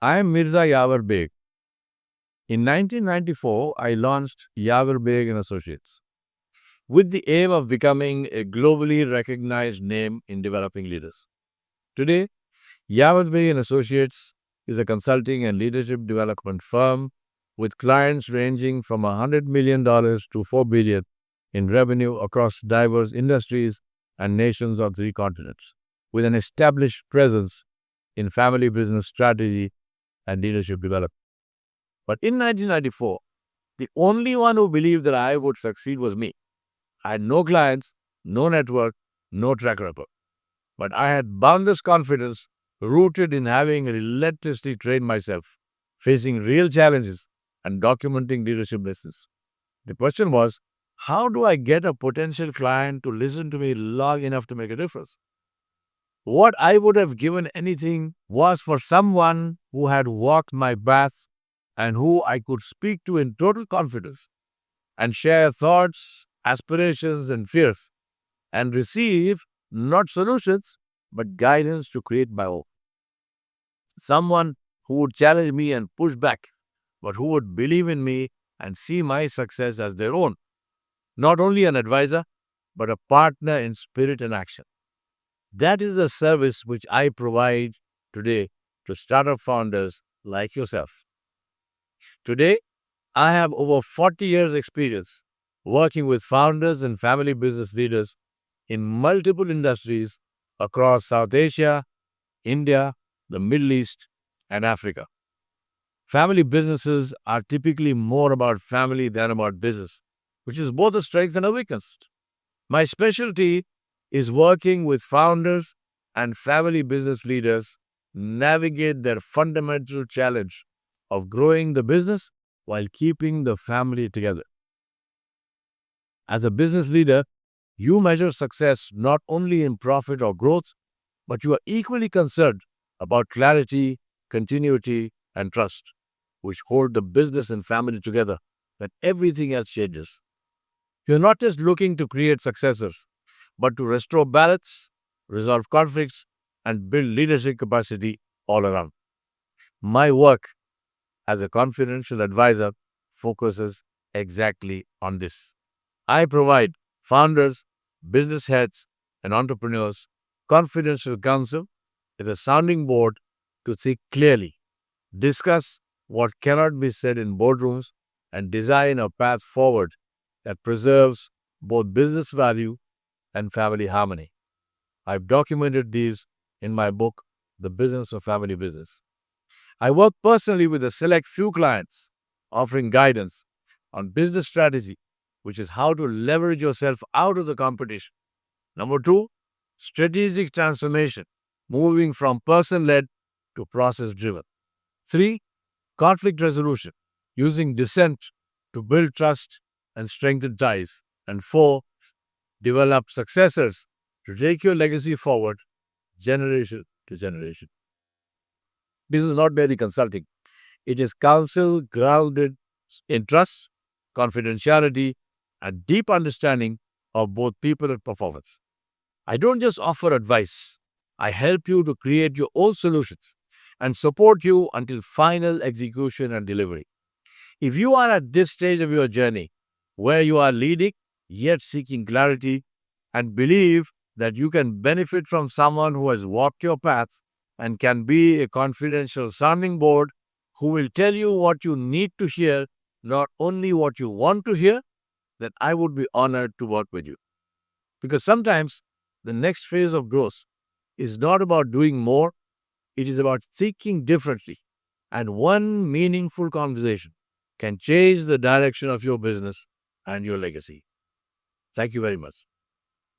I am Mirza Yavar Beg. In 1994, I launched Yavar Beg and Associates with the aim of becoming a globally recognized name in developing leaders. Today, Yavar Beg and Associates is a consulting and leadership development firm with clients ranging from $100 million to $4 billion in revenue across diverse industries and nations on three continents, with an established presence in family business strategy and leadership development. But in 1994, the only one who believed that I would succeed was me. I had no clients, no network, no track record. But I had boundless confidence rooted in having relentlessly trained myself, facing real challenges, and documenting leadership lessons. The question was, how do I get a potential client to listen to me long enough to make a difference? What I would have given anything was for someone who had walked my path and who I could speak to in total confidence and share thoughts, aspirations, and fears and receive not solutions but guidance to create my own. Someone who would challenge me and push back, but who would believe in me and see my success as their own. Not only an advisor, but a partner in spirit and action. That is the service which I provide today to startup founders like yourself. Today, I have over 40 years' experience working with founders and family business leaders in multiple industries across South Asia, India, the Middle East, and Africa. Family businesses are typically more about family than about business, which is both a strength and a weakness. My specialty is working with founders and family business leaders navigate their fundamental challenge of growing the business while keeping the family together. As a business leader, you measure success not only in profit or growth, but you are equally concerned about clarity, continuity, and trust, which hold the business and family together when everything else changes. You're not just looking to create successors, but to restore balance, resolve conflicts, and build leadership capacity all around. My work as a confidential advisor focuses exactly on this. I provide founders, business heads, and entrepreneurs confidential counsel as a sounding board to think clearly, discuss what cannot be said in boardrooms, and design a path forward that preserves both business value and family harmony. I've documented these in my book, The Business of Family Business. I work personally with a select few clients, offering guidance on business strategy, which is how to leverage yourself out of the competition. Number two, strategic transformation, moving from person led to process driven. Three, conflict resolution, using dissent to build trust and strengthen ties. And four, develop successors to take your legacy forward generation to generation. This is not merely consulting, it is counsel grounded in trust, confidentiality, and deep understanding of both people and performance. I don't just offer advice, I help you to create your own solutions and support you until final execution and delivery. If you are at this stage of your journey where you are leading yet seeking clarity and believe that you can benefit from someone who has walked your path and can be a confidential sounding board who will tell you what you need to hear, not only what you want to hear, then I would be honored to work with you. Because sometimes the next phase of growth is not about doing more, it is about thinking differently. And one meaningful conversation can change the direction of your business and your legacy. Thank you very much.